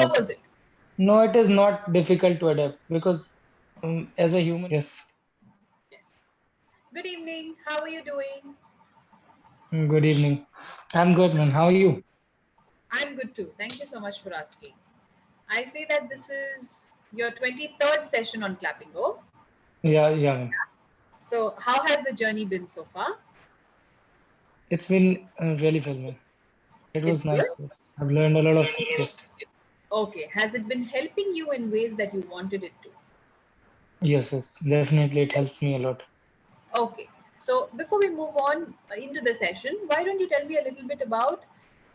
How Okay. was it? No, it is not difficult to adapt because as a human, yes. Yes. Good evening. How are you doing? Good evening. I'm good, man. How are you? I'm good too. Thank you so much for asking. I see that this is your 23rd session on Clapingo. Yeah, yeah, man. So, how has the journey been so far? It's been really well, man. It It's was good. nice. Yes. I've learned a lot of things. Yes. Okay. Has it been helping you in ways that you wanted it to? Yes, yes. Definitely, it helps me a lot. Okay. So, before we move on into the session, why don't you tell me a little bit about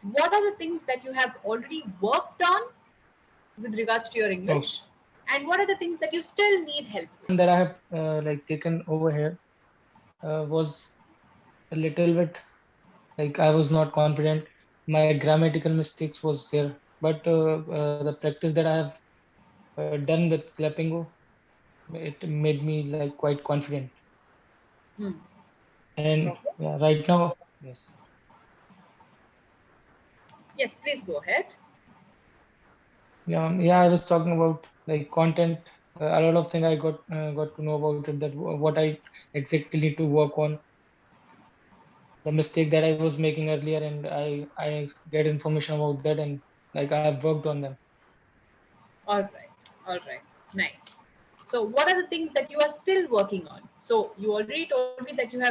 what are the things that you have already worked on with regards to your Okay. English, and what are the things that you still need help with? That I have like taken over here was a little bit like I was not confident. My grammatical mistakes was there, but the practice that I have done with Clapingo, it made me like quite confident. Hmm. And Okay. yeah, right now, yes. Yes, please go ahead. Yeah, yeah, I was talking about like content. A lot of things I got to know about it. That what I exactly need to work on, the mistake that I was making earlier, and I get information about that, and like I have worked on them. All right. All right. Nice. So, what are the things that you are still working on? So, you already told me that you have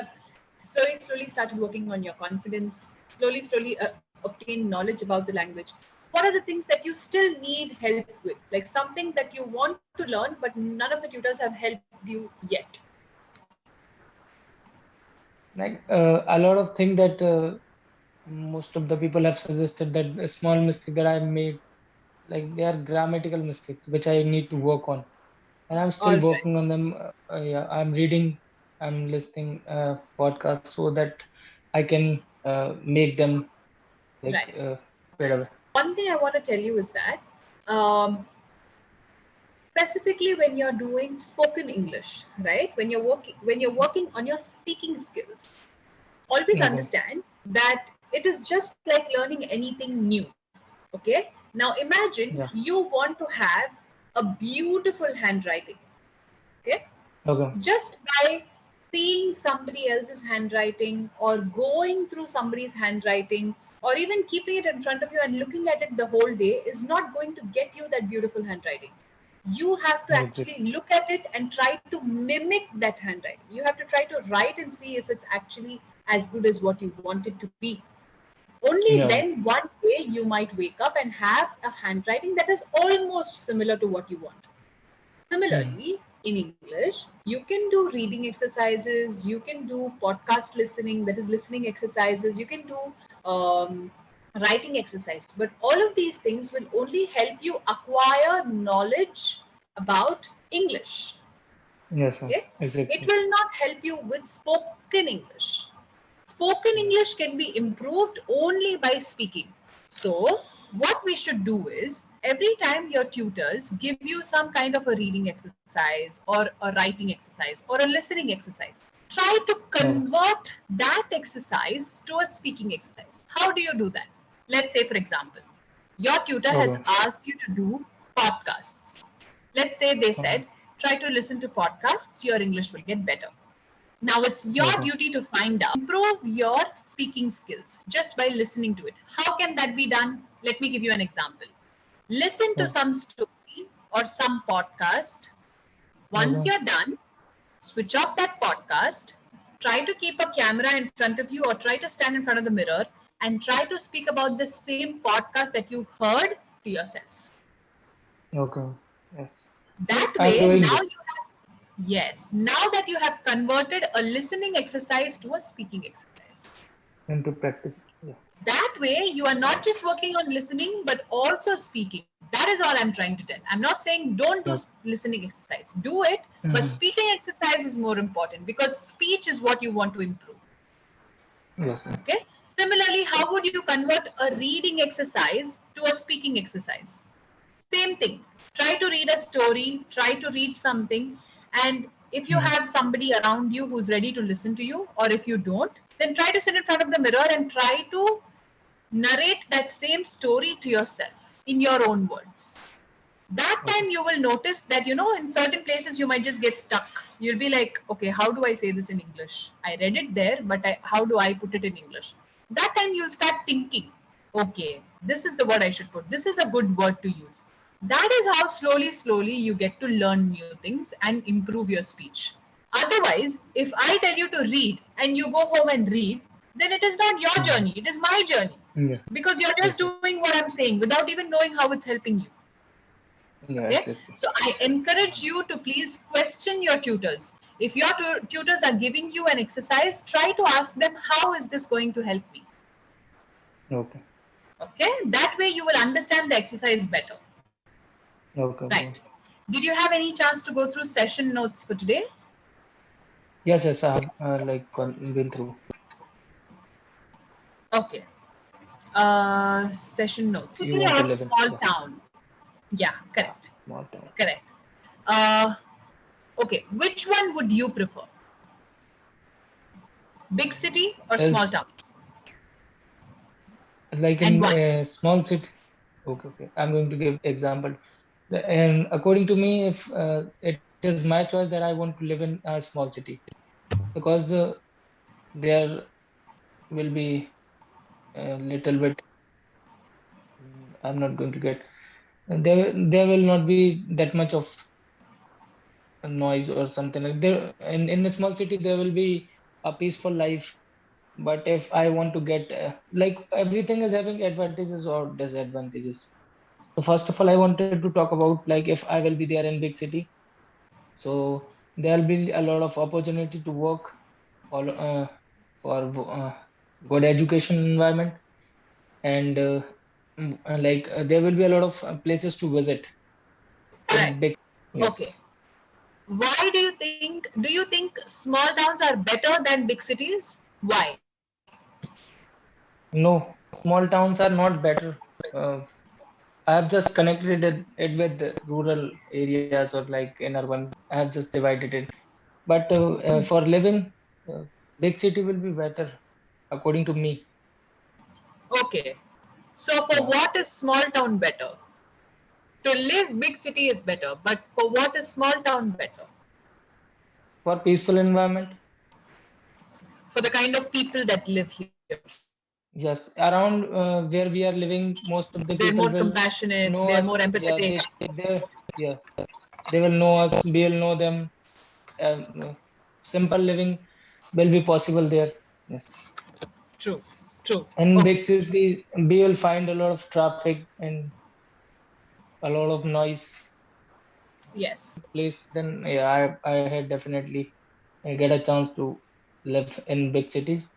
slowly started working on your confidence, slowly obtained knowledge about the language. What are the things that you still need help with? Like something that you want to learn, but none of the tutors have helped you yet. Like a lot of things that most of the people have suggested that a small mistake that I made, like they are grammatical mistakes which I need to work on, and I'm All still right. working on them. Yeah, I'm reading, I'm listening podcasts so that I can make them like Right. fade away. One thing I want to tell you is that um, specifically when you're doing spoken English, right, when you're working on your speaking skills, always Okay. understand that it is just like learning anything new. Okay, now imagine Yeah. you want to have a beautiful handwriting. Okay, Okay. just by seeing somebody else's handwriting or going through somebody's handwriting or even keeping it in front of you and looking at it the whole day is not going to get you that beautiful handwriting. You have to actually Exactly. look at it and try to mimic that handwriting. You have to try to write and see if it's actually as good as what you want it to be. Only Yeah. then one day you might wake up and have a handwriting that is almost similar to what you want. Mhm. Similarly, in English, you can do reading exercises, you can do podcast listening, that is listening exercises, you can do writing exercises. But all of these things will only help you acquire knowledge about English. Yes, ma'am. Okay? It Exactly. will not help you with spoken English. Spoken Yeah. English can be improved only by speaking. So, what we should do is every time your tutors give you some kind of a reading exercise or a writing exercise or a listening exercise, try to Okay. convert that exercise to a speaking exercise. How do you do that? Let's say, for example, your tutor has Okay. asked you to do podcasts. Let's say they Okay. said, try to listen to podcasts, your English will get better. Now it's your Okay. duty to find out, improve your speaking skills just by listening to it. How can that be done? Let me give you an example. Listen to Okay. some story or some podcast. Once Okay. you're done, switch off that podcast. Try to keep a camera in front of you or try to stand in front of the mirror and try to speak about the same podcast that you heard to yourself. Okay. Yes. That I'm way, doing now this you have, yes, now that you have converted a listening exercise to a speaking exercise. into practice. Yeah. That way, you are not just working on listening, but also speaking. That is all I'm trying to tell. I'm not saying don't do Okay. listening exercise. Do it, but Mhm. speaking exercise is more important because speech is what you want to improve. Yes, ma'am. Okay. Similarly, how would you convert a reading exercise to a speaking exercise? Same thing. Try to read a story, try to read something, and if you Mhm. have somebody around you who's ready to listen to you, or if you don't, then try to sit in front of the mirror and try to narrate that same story to yourself. in your own words. That Okay. time you will notice that, in certain places you might just get stuck. You'll be like, okay, how do I say this in English? I read it there, but how do I put it in English? That time you'll start thinking, okay, this is the word I should put, this is a good word to use. That is how slowly you get to learn new things and improve your speech. Otherwise, if I tell you to read and you go home and read, then it is not your Mhm. journey, it is my journey, Yeah. because you're just Yes. Yes. doing what I'm saying without even knowing how it's helping you. Yeah. Okay, Exactly. so I encourage you to please question your tutors. If your tutors are giving you an exercise, try to ask them, how is this going to help me? Okay. Okay, that way you will understand the exercise better. Okay. Right, Bro. did you have any chance to go through session notes for today? Yes. Yes. I have been through. Okay, session notes, You city want or to live in? small Yeah. town? Yeah, Yeah. correct, Small town. correct. uh, okay, which one would you prefer, big city or small As towns, like and in why? a small city. Okay. Okay. I'm going to give example. And according to me, if it is my choice that I want to live in a small city, because there will be a little bit. I'm not going to get. There will not be that much of noise or something like there. In a small city, there will be a peaceful life. But if I want to get like everything is having advantages or disadvantages. So first of all, I wanted to talk about like if I will be there in big city, so there'll be a lot of opportunity to work all for good education environment, and there will be a lot of places to visit Right. in big. Okay. Yes. Why do you think small towns are better than big cities? Why? No, small towns are not better. uh, I have just connected it with the rural areas or like in urban. I have just divided it. But for living, uh, big city will be better, according to me. Okay. So for Yeah. what is small town better? To live big city is better, but for what is small town better? For peaceful environment, For the kind of people that live here. yes. Around where we are living, most of the They're more people will compassionate, know they're more us. Yeah, empathetic. they, yes, they will know us. We will know them. Simple living will be possible there. Yes. True. True. In Okay. big city, we will find a lot of traffic and a lot of noise Yes. place. Then yeah, I had definitely get a chance to live in big cities.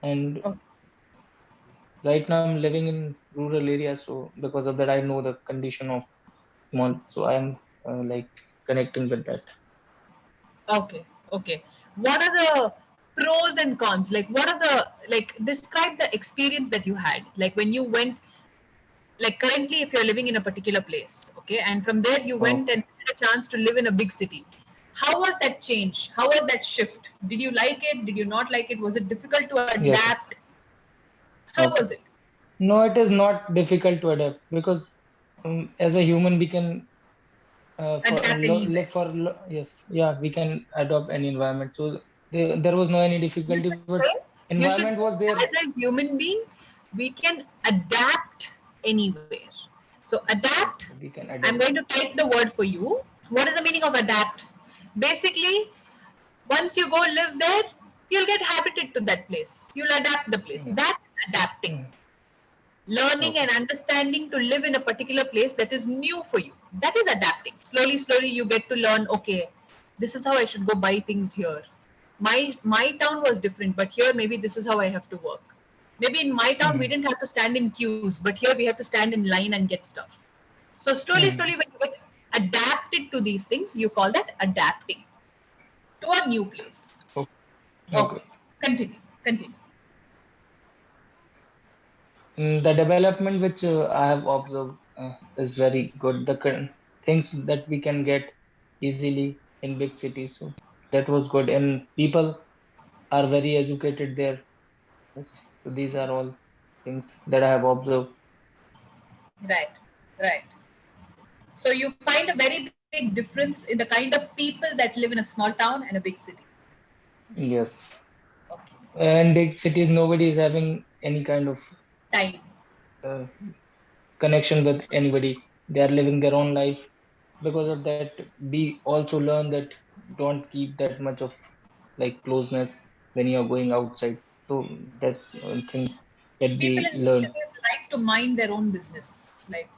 And Okay. right now I'm living in rural areas, so because of that, I know the condition of small. So I am like connecting with that. Okay. Okay. What are the pros and cons? Like, what are the, like, describe the experience that you had. Like, when you went, like, currently, if you're living in a particular place, okay, and from there you went Okay. and had a chance to live in a big city. How was that change? How was that shift? Did you like it? Did you not like it? Was it difficult to Yes. adapt? Yes. How was Okay. it? No, it is not difficult to adapt because as a human we can Adapt anywhere. live yes, yeah, we can adopt any environment. So there was no any You difficulty, should but say, you environment should say, was there. as a human being, we can adapt anywhere. So, adapt, Okay, we can I'm adapt. going to type the word for you. What is the meaning of adapt? Basically, once you go live there, you'll get habited to that place. You'll adapt the place. Yeah. That's adapting. Mm. Learning Okay. and understanding to live in a particular place that is new for you. That is adapting. Slowly, you get to learn, okay, this is how I should go buy things here. My town was different, but here maybe this is how I have to work. Maybe in my town we Hmm. didn't have to stand in queues, but here we have to stand in line and get stuff. So slowly, Hmm. when you get adapted to these things, you call that adapting to a new place. Okay. Okay. Okay, continue. The development which I have observed is very good. Things that we can get easily in big cities, so that was good. And people are very educated there. Yes. So these are all things that I have observed. Right, Right. So you find a very big difference in the kind of people that live in a small town and a big city. Yes. Okay. And big cities, nobody is having any kind of Time. uh, connection with anybody. They are living their own life. Because of Yes. that, we also learn that don't keep that much of like closeness when you are going outside. So that one thing that People we in big learn. cities like to mind their own business. Like,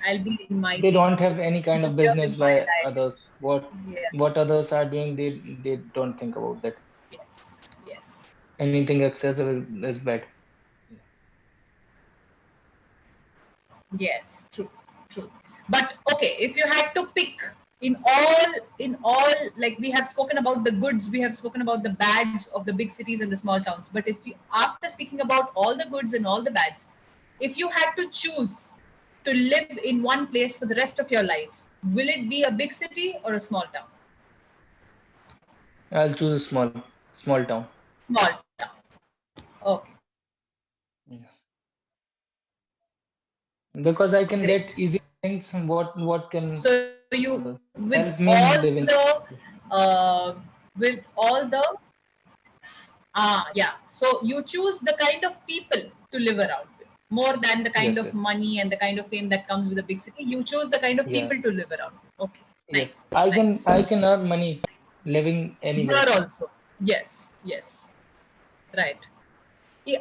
I'll Yes, be in my they lane, don't have any kind you of here business in my by life. others. Yeah. What others are doing, they don't think about that. Yes. Yes. Anything accessible is bad. Yeah. Yes. True. True. But okay, if you had to pick in all, like we have spoken about the goods, we have spoken about the bads of the big cities and the small towns. But if you, after speaking about all the goods and all the bads, if you had to choose to live in one place for the rest of your life, will it be a big city or a small town? I'll choose a small town. Small town. Okay. Yeah. Because I can Great. get easy things. What can So you, with help all me in living? the with all the yeah. So you choose the kind of people to live around with more than the kind Yes, of yes, money and the kind of fame that comes with a big city. You choose the kind of yeah, people to live around with. Okay. yes. Nice. I can Nice. I can earn money living anywhere. Here also. Yes. Yes. Right.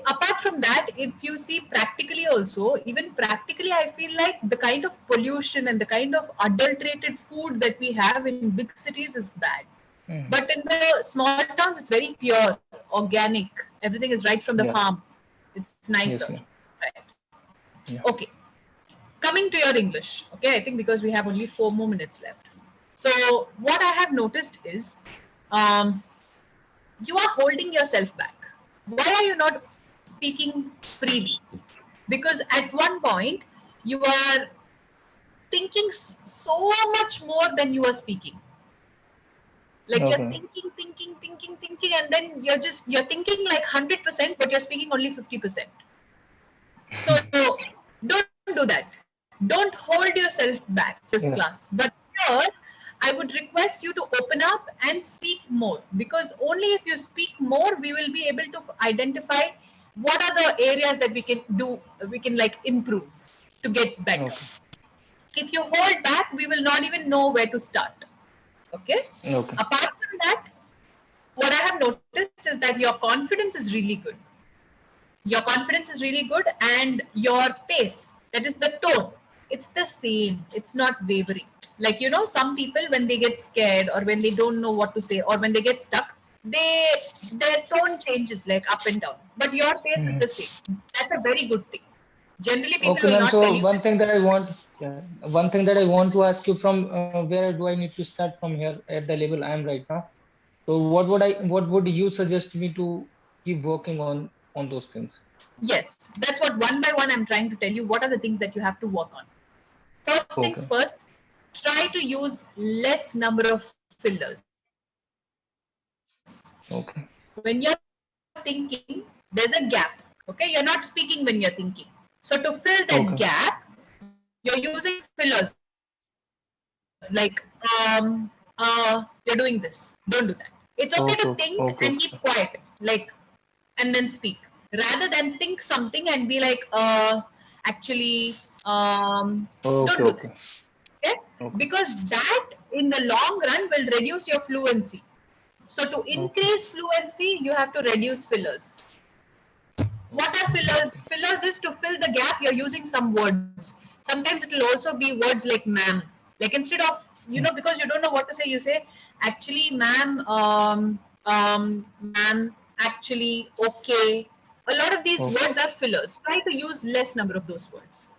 Apart from that, if you see practically also, even practically, I feel like the kind of pollution and the kind of adulterated food that we have in big cities is bad. Mhm. But in the small towns, it's very pure, organic. Everything is right from the Yeah. farm. It's nicer. Yes, yeah, Right. yeah. Okay. Coming to your English. Okay. I think because we have only 4 more minutes left. So what I have noticed is, um, you are holding yourself back. Why are you not speaking freely? Because at one point you are thinking so much more than you are speaking. Like you're Okay. thinking, and then you're thinking like 100%, but you're speaking only 50%. So don't do that. Don't hold yourself back in this Yeah. class. But here, I would request you to open up and speak more, because only if you speak more, we will be able to identify what are the areas that we can do, we can like improve to get better. Okay. If you hold back, we will not even know where to start. Okay. Okay. Apart from that, what I have noticed is that your confidence is really good. Your confidence is really good, and your pace, that is the tone, it's the same. It's not wavering. Like, some people, when they get scared or when they don't know what to say or when they get stuck, their tone changes like up and down. But your pace is Mhm. the same. That's a very good thing. Generally, people Okay, will ma'am. not tell So you one that. thing that I want, yeah, one thing that I want to ask you from where do I need to start from here at the level I am right now? So what would you suggest me to keep working on those things? Yes, that's what one by one I'm trying to tell you. What are the things that you have to work on? First things Okay. first, try to use less number of fillers. When you're thinking, there's a gap. Okay, you're not speaking when you're thinking. So to fill that gap, you're using Okay. fillers like you're doing this. Don't do that. It's okay to think and Okay. keep Okay. quiet, Okay. and then speak, rather than think something and be like, actually, don't do Okay. that. Okay. Okay, because that in the long run will reduce your fluency. So to Okay. increase fluency, you have to reduce fillers. What Okay. are fillers? Okay. Fillers is to fill the gap, you're using some words. Sometimes it will also be words like ma'am. Like instead of, Mm. because you don't know what to say, you say, actually, ma'am, ma'am, actually, okay. A lot of these Okay. words are fillers. Try to use less number of those words.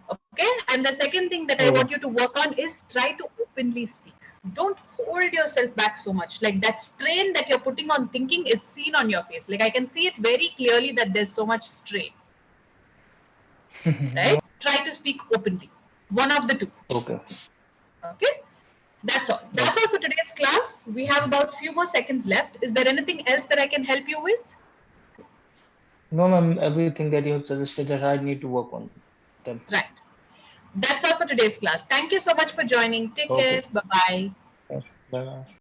Okay. And the second thing that I want you Okay. to work on is try to openly speak. Don't hold yourself back so much. Like that strain that you're putting on thinking is seen on your face. Like I can see it very clearly that there's so much strain, right? Try to speak openly. One of the two. Okay. Okay. That's all. That's Okay. all for today's class. We have about few more seconds left. Is there anything else that I can help you with? No, ma'am. Everything that you have suggested that I need to work on them. Right. That's all for today's class. Thank you so much for joining. Take Okay. care. Bye bye. Bye.